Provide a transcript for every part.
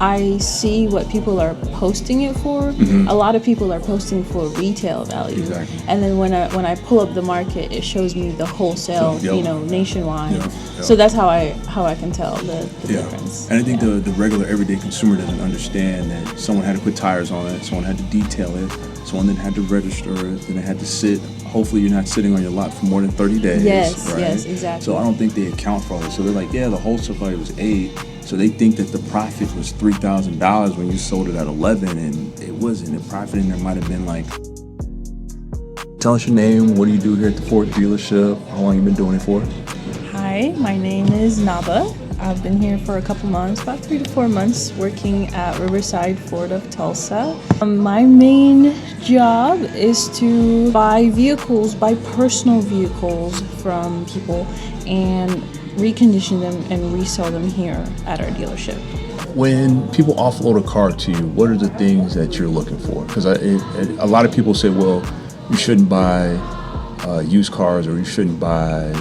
I see what people are posting it for. A lot of people are posting for retail value. Exactly. And then when I pull up the market, it shows me the wholesale, nationwide. So that's how I can tell the difference. And I think the regular everyday consumer doesn't understand that someone had to put tires on it, someone had to detail it, someone then had to register it, then it had to sit. Hopefully you're not sitting on your lot for more than 30 days. Yes, right? yes, exactly. So I don't think they account for all this. So they're like, yeah, the wholesale value was 8. So they think that the profit was $3,000 when you sold it at 11, and it wasn't. The profit in there might have been like. Tell us your name. What do you do here at the Ford dealership? How long have you been doing it for? Hi, my name is Naba. I've been here for a couple months, about 3 to 4 months, working at Riverside Ford of Tulsa. My main job is to buy personal vehicles from people, and recondition them and resell them here at our dealership. When people offload a car to you, what are the things that you're looking for? Because a lot of people say, well, you shouldn't buy used cars, or you shouldn't buy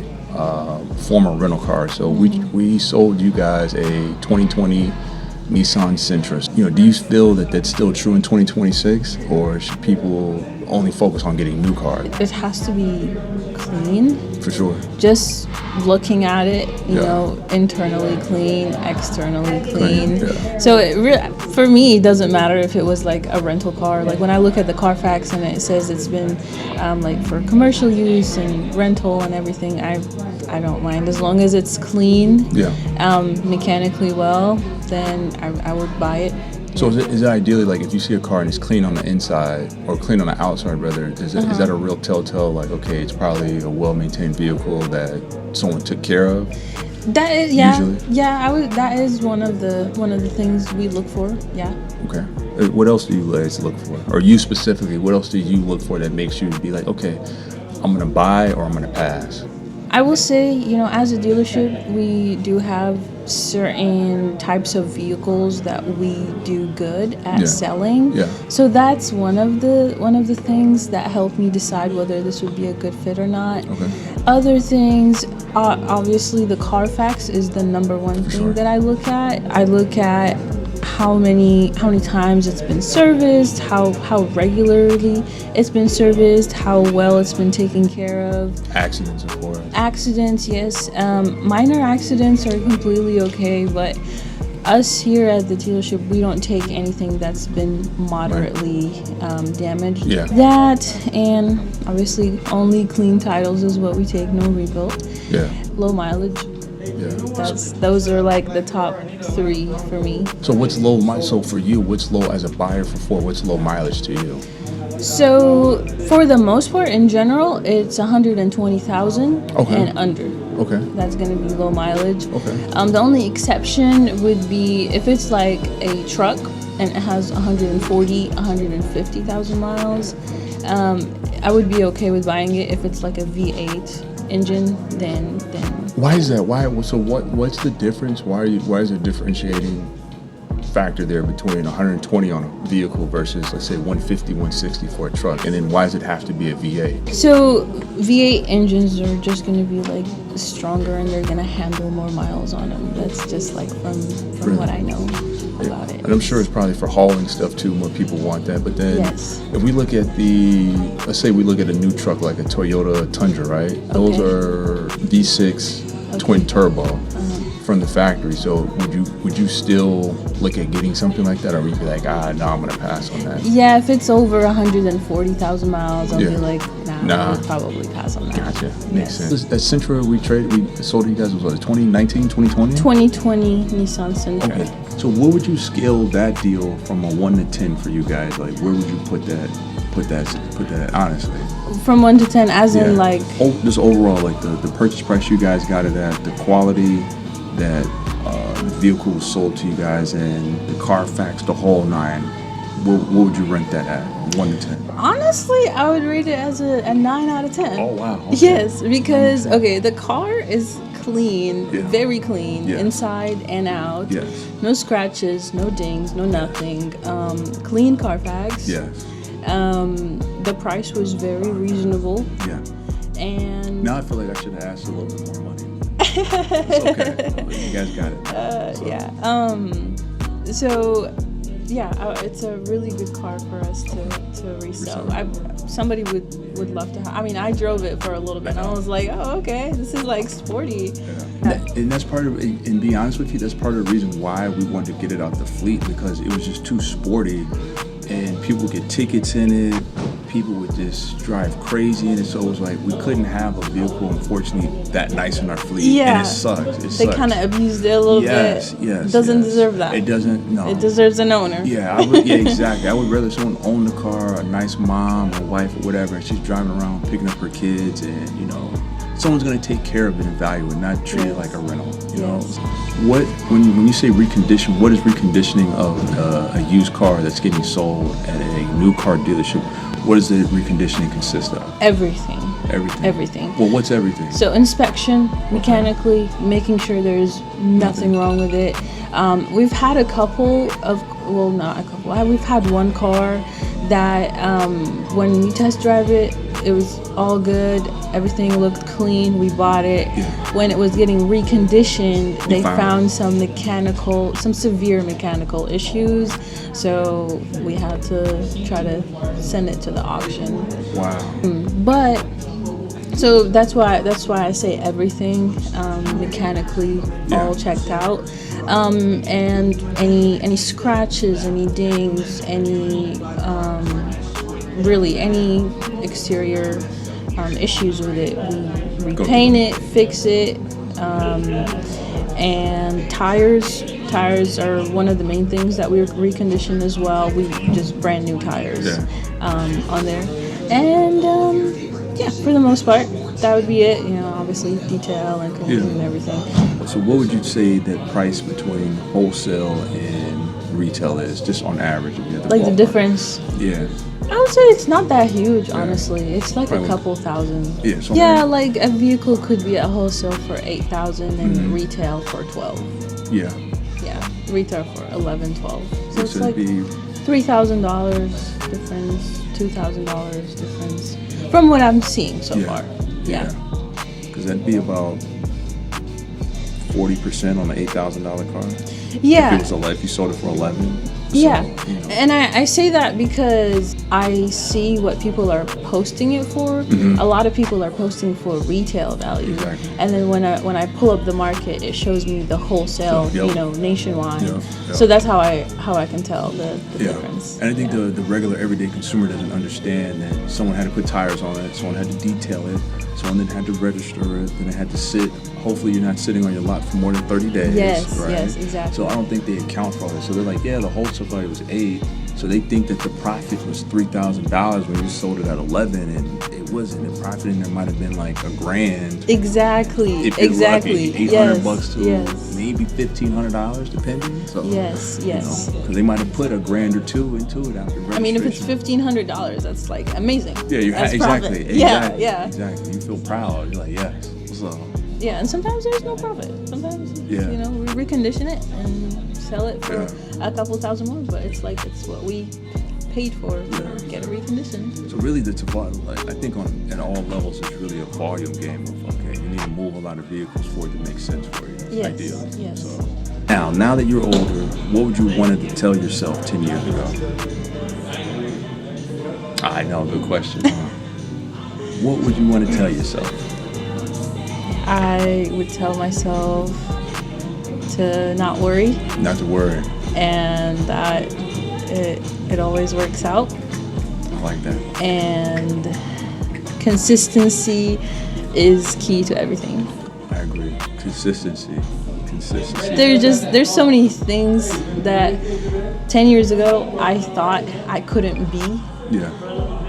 former rental cars. So we sold you guys a 2020 Nissan Sentra. Do you feel that that's still true in 2026, or should people only focus on getting new cars? It has to be clean. For sure. Just looking at it, internally clean, externally clean. Yeah. So for me, it doesn't matter if it was like a rental car. Like when I look at the Carfax and it says it's been like for commercial use and rental and everything, I don't mind as long as it's clean, mechanically well. Then I would buy it. So is it ideally, like, if you see a car and it's clean on the inside, or clean on the outside rather, is that a real telltale, like, okay, it's probably a well-maintained vehicle that someone took care of? That is, usually? That is one of the things we look for. Yeah. Okay. What else do you guys look for, or you specifically? What else do you look for that makes you be like, okay, I'm gonna buy or I'm gonna pass? I will say, as a dealership, we do have certain types of vehicles that we do good at selling. Yeah. So that's one of the things that help me decide whether this would be a good fit or not. Okay. Other things, obviously the Carfax is the number one thing that I look at. I look at how many times it's been serviced, how regularly it's been serviced, how well it's been taken care of. Accidents, of course. Accidents, yes. Minor accidents are completely okay, but us here at the dealership, we don't take anything that's been moderately damaged. Yeah. That, and obviously only clean titles is what we take, no rebuilt. Yeah. Low mileage. Yeah. Those are like the top 3 for me. So what's low? So for you, what's low as a buyer for Ford? What's low mileage to you? So for the most part, in general, it's 120,000 and under. Okay. That's going to be low mileage. Okay. The only exception would be if it's like a truck and it has 150,000 miles. I would be okay with buying it. If it's like a V8 engine, then. Why is that? So what's the difference? Why is there differentiating factor there between 120 on a vehicle versus, let's say, 150, 160 for a truck? And then why does it have to be a V8? So V8 engines are just going to be like stronger, and they're going to handle more miles on them. That's just like from what I know about it. And I'm sure it's probably for hauling stuff too, more people want that. But then if we look at let's say we look at a new truck like a Toyota Tundra, right? Okay. Those are V6 twin turbo from the factory. So would you still look at getting something like that, or would you be like, no, I'm gonna pass on that? Yeah, if it's over 140,000 miles, I'll be like, nah, I'll probably pass on that. Gotcha. Makes sense. That Sentra we sold to you guys was 2019, 2020? 2020 Nissan Sentra. Okay. So what would you scale that deal from a 1 to 10 for you guys? Like, where would you put that honestly? From 1 to 10, as in like? Just overall, like the purchase price you guys got it at, the quality that the vehicle was sold to you guys, and the Carfax, the whole 9. What would you rent that at, 1 to 10? Honestly, I would rate it as a 9 out of 10. Oh, wow. Okay. Yes, because, the car is clean, very clean, inside and out. Yes. No scratches, no dings, no nothing. Clean Carfax. Yes. The price was very reasonable. Yeah. And now I feel like I should have asked a little bit more money. It's okay. You guys got it. So, yeah, it's a really good car for us to resell. Somebody would love to have. I mean, I drove it for a little bit, and I was like, oh, okay, this is like sporty. And that's part of, and be honest with you, that's part of the reason why we wanted to get it out the fleet, because it was just too sporty, and people get tickets in it. People would just drive crazy in it, so it was like we couldn't have a vehicle, unfortunately, that nice in our fleet. Yeah, and it sucks. They kind of abused it a little bit. Yes, it doesn't deserve that. It doesn't. No, it deserves an owner. Yeah, exactly. I would rather someone own the car, a nice mom or wife or whatever, and she's driving around picking up her kids, and someone's going to take care of it and value it, not treat it like a rental. You know, when you say recondition, what is reconditioning of a used car that's getting sold at a new car dealership? What does the reconditioning consist of? Everything. Well, what's everything? So inspection, mechanically, making sure there's nothing wrong with it. We've had we've had one car that when we test drive it, it was all good. Everything looked clean. We bought it. Yeah. When it was getting reconditioned, they found some severe mechanical issues. So we had to try to send it to the auction. Wow. But so that's why I say everything mechanically all checked out, and any scratches, any dings, any exterior issues with it, we repaint it, fix it, and tires are one of the main things that we recondition as well. We just brand new tires on there, and for the most part that would be it. Obviously detail and collision and everything. So what would you say that price between wholesale and retail is, just on average? If you had to the difference? Yeah. I would say it's not that huge, honestly. It's like a couple thousand. Yeah, like a vehicle could be at wholesale for $8,000 and retail for $12,000. Yeah, retail for $11,000, $12,000. So it's like be $3,000 difference, $2,000 difference from what I'm seeing so far. Yeah, because that'd be about 40% on the $8,000 car. Yeah, if you sold it for 11. And I say that because I see what people are posting it for. A lot of people are posting for retail value, and then when I pull up the market, it shows me the wholesale, nationwide. So that's how I can tell the difference. And I think the regular everyday consumer doesn't understand that someone had to put tires on it, someone had to detail it, someone then had to register it, then it had to sit. Hopefully you're not sitting on your lot for more than 30 days. Yes, exactly. So I don't think they account for all that. So they're like, the wholesale value was $8,000. So they think that the profit was $3,000 when you sold it at $11,000, and it wasn't. The profit in there might have been like $1,000. Exactly. If you're lucky, $800 to maybe $1,500 depending. So yes. Because they might have put $1,000 or $2,000 into it after registration. I mean, if it's $1,500, that's like amazing. Yeah, exactly. Yeah. Exactly. You feel proud. You're like, yes. So. Yeah, and sometimes there's no profit. Sometimes, we recondition it and sell it for a couple thousand more, but it's what we paid for to get it reconditioned. So really, I think at all levels, it's really a volume game of, you need to move a lot of vehicles for it to make sense for you. Yes, ideally. yes. So, now that you're older, what would you wanted to tell yourself 10 years ago? I know, good question. What would you want to tell yourself? I would tell myself to not worry. Not to worry. And that it always works out. I like that. And consistency is key to everything. I agree. Consistency. There's so many things that 10 years ago I thought I couldn't be. Yeah.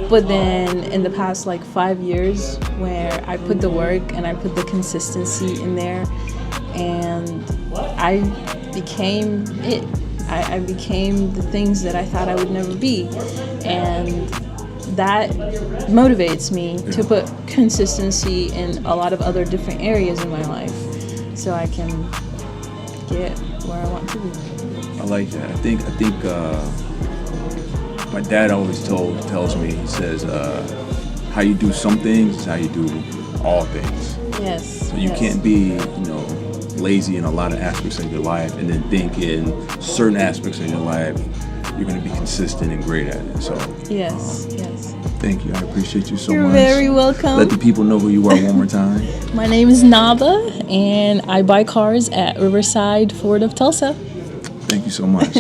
But then in the past 5 years, where I put the work and I put the consistency in there, and I became it. I became the things that I thought I would never be, and that motivates me to put consistency in a lot of other different areas in my life, so I can get where I want to be. I like that. I think my dad always tells me, he says, how you do some things is how you do all things. Yes. So you can't be, lazy in a lot of aspects of your life, and then think in certain aspects of your life you're going to be consistent and great at it. So yes. thank you. I appreciate you so much. You're very welcome. Let the people know who you are one more time. My name is Naba, and I buy cars at Riverside Ford of Tulsa. Thank you so much.